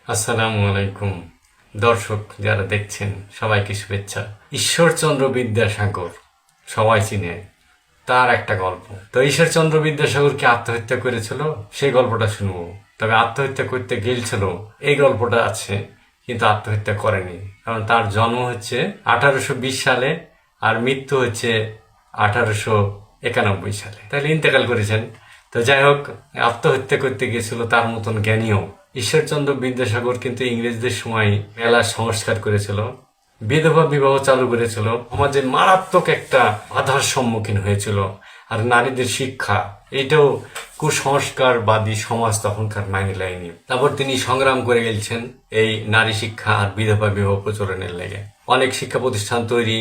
আসসালামু আলাইকুম দর্শক যারা দেখছেন সবাইকে শুভেচ্ছা। ঈশ্বরচন্দ্র বিদ্যাসাগর সবাই চিনে, তার একটা গল্প। তো ঈশ্বরচন্দ্র বিদ্যাসাগর কি আত্মহত্যা করেছিল সেই গল্পটা শুনবো। তবে আত্মহত্যা করতে গিয়েছিল এই গল্পটা আছে, কিন্তু আত্মহত্যা করেনি, কারণ তার জন্ম হচ্ছে 1820 সালে আর মৃত্যু হচ্ছে 1891 সালে, তাহলে ইন্তেকাল করেছেন। তো যাই হোক, আত্মহত্যা করতে গিয়েছিল তার মতন জ্ঞানীও। ঈশ্বরচন্দ্র বিদ্যাসাগর কিন্তু ইংরেজদের সময় মেলা সংস্কার করেছিল, বিধবা বিবাহ চালু করেছিল, সমাজে মারাত্মক একটা বাধার সম্মুখীন হয়েছিল। আর নারীদের শিক্ষা, এইটাও কুসংস্কারবাদী সমাজ তখনকার মাইনে লাইনি। তারপর তিনি সংগ্রাম করে গেছেন এই নারী শিক্ষা আর বিধবা বিবাহ প্রচলনের লেগে। অনেক শিক্ষা প্রতিষ্ঠান তৈরি,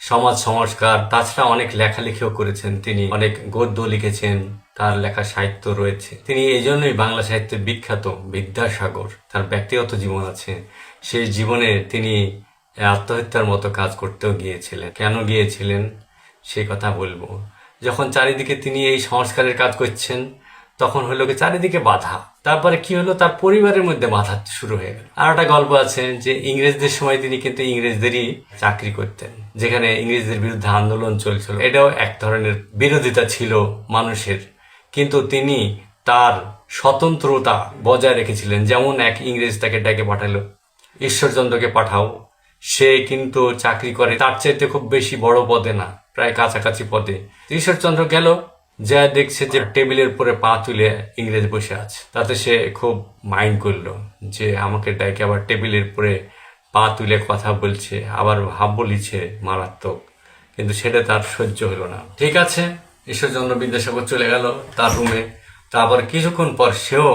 সমাজ সংস্কার, তাছাড়া অনেক লেখালেখিও করেছেন। তিনি অনেক গদ্য লিখেছেন, তার লেখা সাহিত্য রয়েছে। তিনি এই জন্যই বাংলা সাহিত্যে বিখ্যাত বিদ্যাসাগর। তার ব্যক্তিগত জীবন আছে, সেই জীবনে তিনি আত্মহত্যার মতো কাজ করতেও গিয়েছিলেন। কেন গিয়েছিলেন সেই কথা বলবো। যখন চারিদিকে তিনি এই সংস্কারের কাজ করছেন, তখন হলো কি চারিদিকে বাধা। তারপরে কি হলো, তার পরিবারের মধ্যে বাধা শুরু হয়ে গেল। আর একটা গল্প আছে যে ইংরেজদের সময় তিনি কিন্তু ইংরেজদেরই চাকরি করতেন, যেখানে ইংরেজদের বিরুদ্ধে আন্দোলন চলছিল। এটাও এক ধরনের বিরোধিতা ছিল মানুষের, কিন্তু তিনি তার স্বতন্ত্রতা বজায় রেখেছিলেন। যেমন এক ইংরেজ তাকে ডেকে পাঠালো, ঈশ্বরচন্দ্রকে পাঠাও, সে কিন্তু চাকরি করে তার চাইতে খুব বেশি বড় পদে না, প্রায় কাছাকাছি পদে। ঈশ্বরচন্দ্র গেল, যা দেখছে যে টেবিলের উপরে পা তুলে ইংরেজ বসে আছে, তাতে সে খুব মাইন্ড করলো যে আমাকে ডেকে আবার টেবিলের উপরে পা তুলে কথা বলছে, আবার ভাব বলিছে মারাত্মক। কিন্তু সেটা তার সহ্য হলো না। ঠিক আছে, ঈশ্বরচন্দ্র বিদ্যাসাগর চলে গেল তার রুমে। তারপর কিছুক্ষণ পর সেও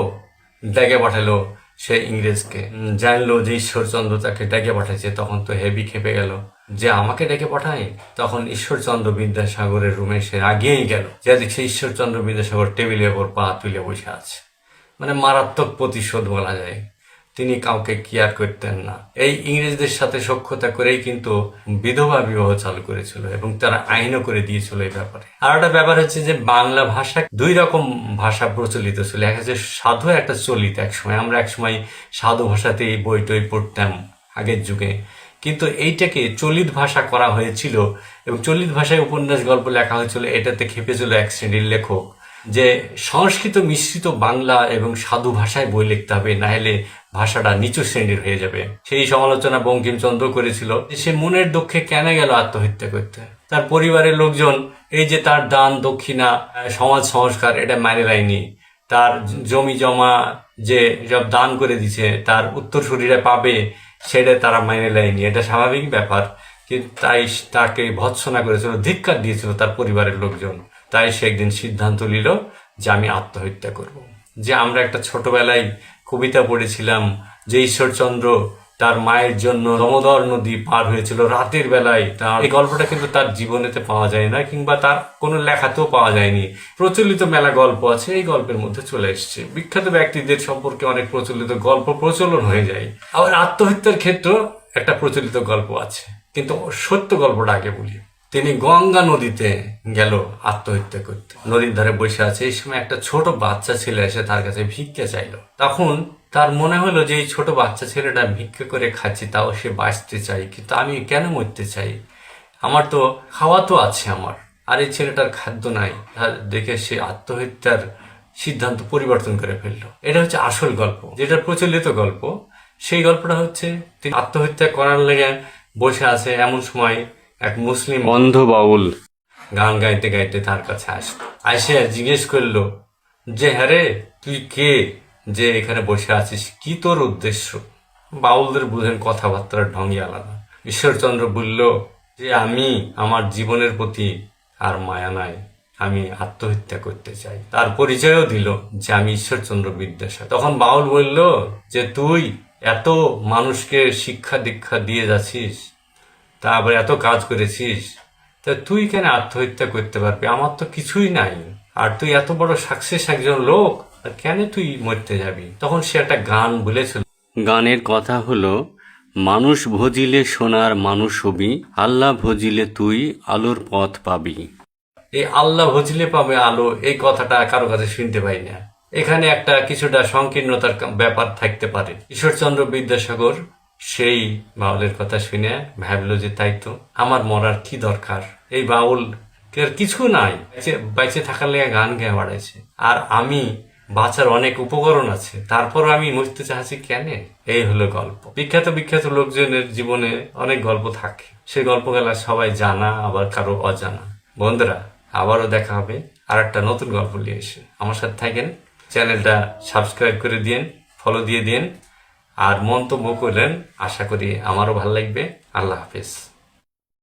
ডেকে পাঠালো সে ইংরেজকে। জানলো যে ঈশ্বরচন্দ্র তাকে ডেকে পাঠাচ্ছে, তখন তো হেভি খেপে গেল যে আমাকে ডেকে পাঠায়। তখন ঈশ্বরচন্দ্র বিদ্যাসাগরের রুমে সে আগিয়েই গেল, যে দেখছে ঈশ্বরচন্দ্র বিদ্যাসাগর টেবিলের ওপর পা তুলে বসে আছে। মানে মারাত্মক প্রতিশোধ বলা যায়। তিনি কাউকে কেয়ার করতেন না। এই ইংরেজদের সাথে সখ্যতা করেই কিন্তু বিধবা বিবাহ চালু করেছিল, এবং তারা আইনও করে দিয়েছিল এই ব্যাপারে। আর একটা ব্যাপার হচ্ছে যে বাংলা ভাষা দুই রকম ভাষা প্রচলিত ছিল, এক হচ্ছে সাধু, একটা চলিত। একসময় আমরা একসময় সাধু ভাষাতেই বই টই পড়তাম আগের যুগে, কিন্তু এইটাকে চলিত ভাষা করা হয়েছিল, এবং চলিত ভাষায় উপন্যাস গল্প লেখা হয়েছিল। এটাতে খেপেছিল এক শ্রেণীর লেখক যে সংস্কৃত মিশ্রিত বাংলা এবং সাধু ভাষায় বই লিখতে হবে, না হলে ভাষাটা নিচু শ্রেণীর হয়ে যাবে। সেই সমালোচনা বঙ্কিমচন্দ্র করেছিল। সে মনের দুঃখে কেন গেল আত্মহত্যা করতে? তার পরিবারের লোকজন এই যে তার দান দক্ষিণা, সমাজ সংস্কার, এটা মাইনে লাইনি। তার জমি জমা যে সব দান করে দিছে, তার উত্তরসূরিরা পাবে, সেটা তারা মাইনে লাইনি। এটা স্বাভাবিক ব্যাপার, কিন্তু তাই তাকে ভৎসনা করেছিল, ধিক্কার দিয়েছিল তার পরিবারের লোকজন। তাই সে একদিন সিদ্ধান্ত নিল যে আমি আত্মহত্যা করব। যে আমরা একটা ছোটবেলায় কবিতা পড়েছিলাম যে ঈশ্বরচন্দ্র তার মায়ের জন্য দামোদর নদী পার হয়েছিল রাতের বেলায়। তার এই গল্পটা কিন্তু তার জীবনেতে পাওয়া যায় না, কিংবা তার কোনো লেখাতেও পাওয়া যায়নি। প্রচলিত মেলা গল্প আছে, এই গল্পের মধ্যে চলে এসছে। বিখ্যাত ব্যক্তিদের সম্পর্কে অনেক প্রচলিত গল্প প্রচলন হয়ে যায়। আবার আত্মহত্যার ক্ষেত্রেও একটা প্রচলিত গল্প আছে, কিন্তু সত্য গল্পটা আগে বলি। তিনি গঙ্গা নদীতে গেল আত্মহত্যা করতে। নদীর ধারে বসে আছে, এই সময় একটা ছোট বাচ্চা ছেলে এসে তার কাছে ভিক্ষা চাইলো। তখন তার মনে হলো যে এই ছোট বাচ্চা ছেলেটা ভিক্ষা করে খাচ্ছি, তাও সে বাঁচতে চাই, কিন্তু আমি কেন মরতে চাই? আমার তো খাওয়া তো আছে আমার, আর এই ছেলেটার খাদ্য নাই। দেখে সে আত্মহত্যার সিদ্ধান্ত পরিবর্তন করে ফেললো। এটা হচ্ছে আসল গল্প, যেটা প্রচলিত গল্প। সেই গল্পটা হচ্ছে তিনি আত্মহত্যা করার লেগে বসে আছে, এমন সময় এক মুসলিম অন্ধ বাউল গান গাইতে গাইতে তার কাছে আসে জিজ্ঞেস করলো যে হ্যাঁ রে, তুই কে, যে এখানে বসে আছিস, কি তোর উদ্দেশ্য? বাউলদের বুঝেন কথাবার্তার ঢঙ্গই আলাদা। ঈশ্বরচন্দ্র বলল যে আমি, আমার জীবনের প্রতি আর মায়া নাই, আমি আত্মহত্যা করতে চাই। তার পরিচয়ও দিল যে আমি ঈশ্বরচন্দ্র বিদ্যাসাগর। তখন বাউল বলল যে তুই এত মানুষকে শিক্ষা দীক্ষা দিয়ে যাচ্ছিস, তারপর এত কাজ করেছিস, তা তুই কেন আত্মহত্যা করতে পারবি? আমার তো কিছুই নাই, আর তুই এত বড় সাকসেস একজন লোক, কেন তুই মরতে যাবি? তখন সে একটা গান বলেছিল। গানের কথা হলো, মানুষ ভজিলে সোনার মানুষ হবি, আল্লাহ ভজিলে তুই আলোর পথ পাবি। এই আল্লাহ ভজিলে পাবে আলো, এই কথাটা কারো কাছে শুনতে পাই না। এখানে একটা কিছুটা সংকীর্ণতার ব্যাপার থাকতে পারে। ঈশ্বরচন্দ্র বিদ্যাসাগর সেই বাউলের কথা শুনে ভাবল যে তাই তো, আমার মরার কি দরকার, এই বাউল এর কিছু নাই, বাইচে থাকার লেগে গান গেয়ে বাড়াইছে, আর আমি বাঁচার অনেক উপকরণ আছে, তারপর আমি মরতে চাচ্ছি কেন। এই হলো গল্প। বিখ্যাত বিখ্যাত লোকজনের জীবনে অনেক গল্প থাকে, সেই গল্পগুলা সবাই জানা আবার কারো অজানা। বন্ধুরা, আবারও দেখা হবে আর একটা নতুন গল্প নিয়ে এসে। আমার সাথে থাকেন, চ্যানেলটা সাবস্ক্রাইব করে দিন, ফলো দিয়ে দিন, আর মন্তব্য করলেন, আশা করি আমারও ভালো লাগবে। আল্লাহ হাফেজ।